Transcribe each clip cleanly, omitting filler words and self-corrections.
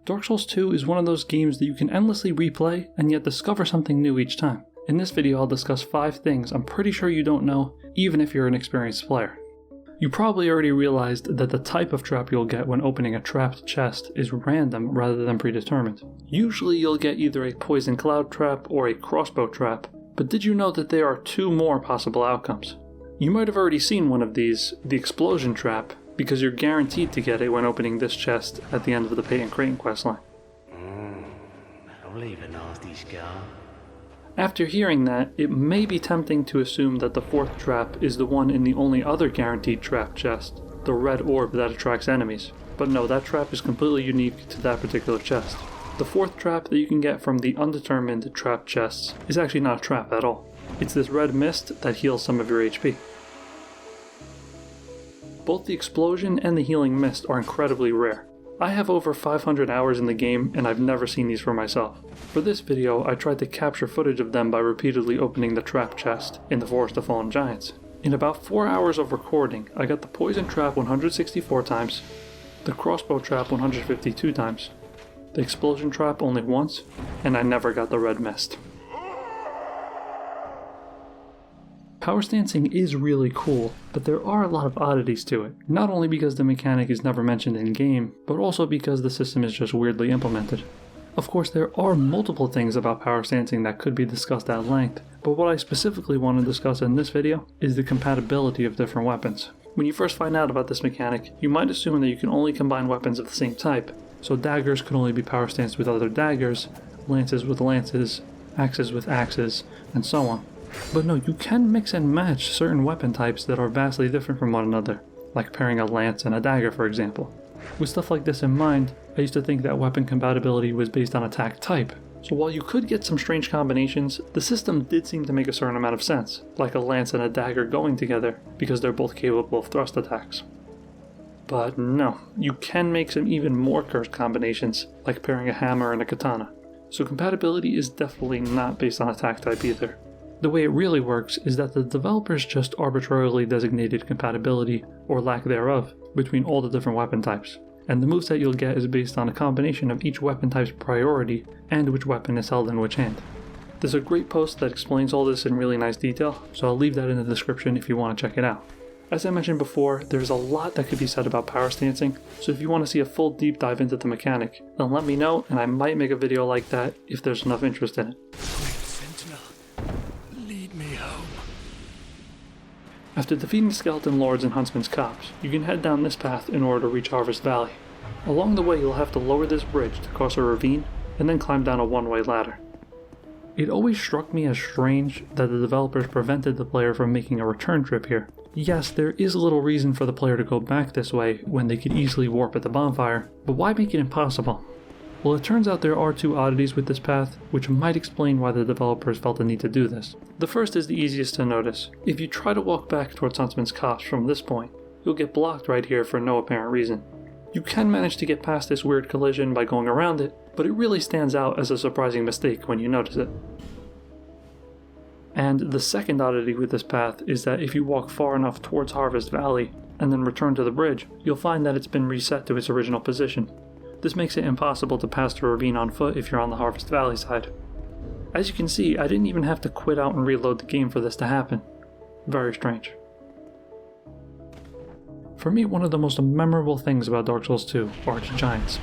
Dark Souls 2 is one of those games that you can endlessly replay and yet discover something new each time. In this video I'll discuss 5 things I'm pretty sure you don't know, even if you're an experienced player. You probably already realized that the type of trap you'll get when opening a trapped chest is random rather than predetermined. Usually you'll get either a poison cloud trap or a crossbow trap, but did you know that there are 2 more possible outcomes? You might have already seen one of these, the explosion trap, because you're guaranteed to get it when opening this chest at the end of the Peyton Creighton questline. I'll leave a nasty scar. After hearing that, it may be tempting to assume that the 4th trap is the one in the only other guaranteed trap chest, the red orb that attracts enemies. But no, that trap is completely unique to that particular chest. The 4th trap that you can get from the undetermined trap chests is actually not a trap at all. It's this red mist that heals some of your HP. Both the explosion and the healing mist are incredibly rare. I have over 500 hours in the game and I've never seen these for myself. For this video, I tried to capture footage of them by repeatedly opening the trap chest in the Forest of Fallen Giants. In about 4 hours of recording, I got the poison trap 164 times, the crossbow trap 152 times, the explosion trap only once, and I never got the red mist. Power stancing is really cool, but there are a lot of oddities to it, not only because the mechanic is never mentioned in-game, but also because the system is just weirdly implemented. Of course, there are multiple things about power stancing that could be discussed at length, but what I specifically want to discuss in this video is the compatibility of different weapons. When you first find out about this mechanic, you might assume that you can only combine weapons of the same type, so daggers could only be power stanced with other daggers, lances with lances, axes with axes, and so on. But no, you can mix and match certain weapon types that are vastly different from one another, like pairing a lance and a dagger for example. With stuff like this in mind, I used to think that weapon compatibility was based on attack type, so while you could get some strange combinations, the system did seem to make a certain amount of sense, like a lance and a dagger going together, because they're both capable of thrust attacks. But no, you can make some even more cursed combinations, like pairing a hammer and a katana. So compatibility is definitely not based on attack type either. The way it really works is that the developers just arbitrarily designated compatibility, or lack thereof, between all the different weapon types, and the moveset you'll get is based on a combination of each weapon type's priority and which weapon is held in which hand. There's a great post that explains all this in really nice detail, so I'll leave that in the description if you want to check it out. As I mentioned before, there's a lot that could be said about power stancing, so if you want to see a full deep dive into the mechanic, then let me know and I might make a video like that if there's enough interest in it. After defeating Skeleton Lords and Huntsman's Copse, you can head down this path in order to reach Harvest Valley. Along the way you'll have to lower this bridge to cross a ravine, and then climb down a one-way ladder. It always struck me as strange that the developers prevented the player from making a return trip here. Yes, there is little reason for the player to go back this way when they could easily warp at the bonfire, but why make it impossible? Well, it turns out there are 2 oddities with this path, which might explain why the developers felt the need to do this. The first is the easiest to notice. If you try to walk back towards Huntsman's Copse from this point, you'll get blocked right here for no apparent reason. You can manage to get past this weird collision by going around it, but it really stands out as a surprising mistake when you notice it. And the second oddity with this path is that if you walk far enough towards Harvest Valley, and then return to the bridge, you'll find that it's been reset to its original position. This makes it impossible to pass the ravine on foot if you're on the Harvest Valley side. As you can see, I didn't even have to quit out and reload the game for this to happen. Very strange. For me, one of the most memorable things about Dark Souls 2 are its giants.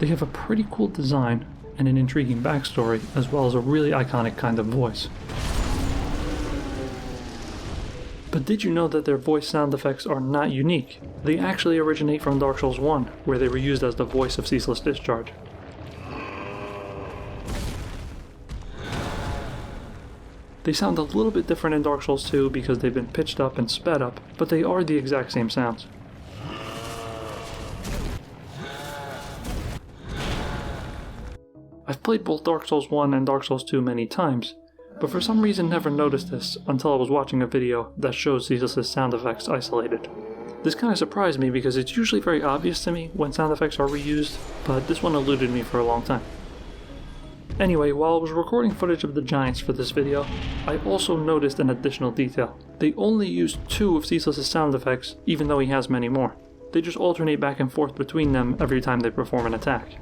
They have a pretty cool design and an intriguing backstory, as well as a really iconic kind of voice. But did you know that their voice sound effects are not unique? They actually originate from Dark Souls 1, where they were used as the voice of Ceaseless Discharge. They sound a little bit different in Dark Souls 2 because they've been pitched up and sped up, but they are the exact same sounds. I've played both Dark Souls 1 and Dark Souls 2 many times, but for some reason never noticed this until I was watching a video that shows Ceaseless sound effects isolated. This kind of surprised me because it's usually very obvious to me when sound effects are reused, but this one eluded me for a long time. Anyway, while I was recording footage of the giants for this video, I also noticed an additional detail. They only used 2 of Ceaseless' sound effects, even though he has many more. They just alternate back and forth between them every time they perform an attack.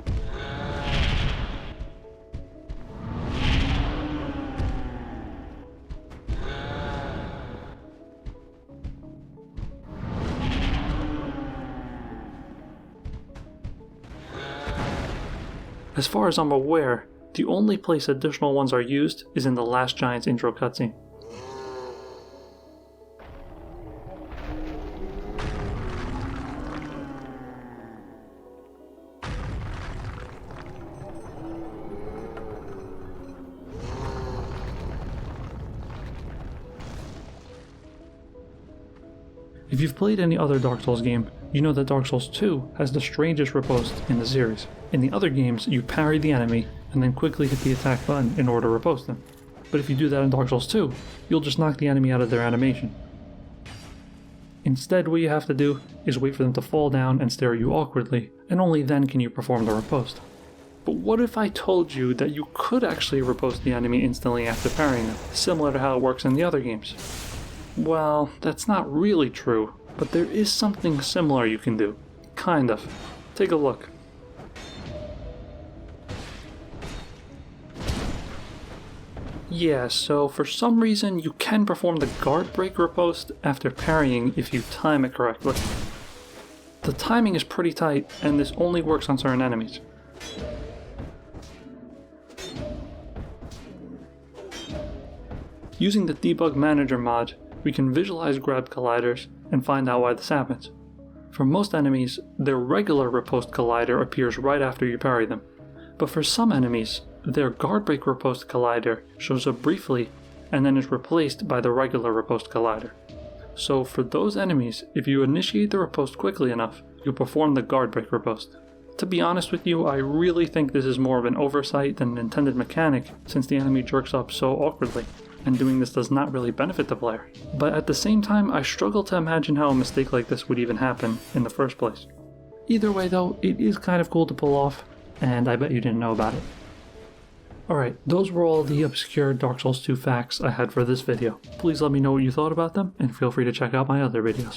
As far as I'm aware, the only place additional ones are used is in the Last Giant's intro cutscene. If you've played any other Dark Souls game, you know that Dark Souls 2 has the strangest riposte in the series. In the other games, you parry the enemy and then quickly hit the attack button in order to riposte them. But if you do that in Dark Souls 2, you'll just knock the enemy out of their animation. Instead, what you have to do is wait for them to fall down and stare at you awkwardly, and only then can you perform the riposte. But what if I told you that you could actually riposte the enemy instantly after parrying them, similar to how it works in the other games? Well, that's not really true, but there is something similar you can do. Kind of. Take a look. Yeah, so for some reason you can perform the guard break riposte after parrying if you time it correctly. The timing is pretty tight, and this only works on certain enemies. Using the Debug Manager mod, we can visualize grab colliders and find out why this happens. For most enemies, their regular riposte collider appears right after you parry them, but for some enemies, their guard break riposte collider shows up briefly and then is replaced by the regular riposte collider. So for those enemies, if you initiate the riposte quickly enough, you'll perform the guard break riposte. To be honest with you, I really think this is more of an oversight than an intended mechanic, since the enemy jerks up so awkwardly, and doing this does not really benefit the player. But at the same time, I struggle to imagine how a mistake like this would even happen in the first place. Either way though, it is kind of cool to pull off, and I bet you didn't know about it. Alright, those were all the obscure Dark Souls 2 facts I had for this video. Please let me know what you thought about them, and feel free to check out my other videos.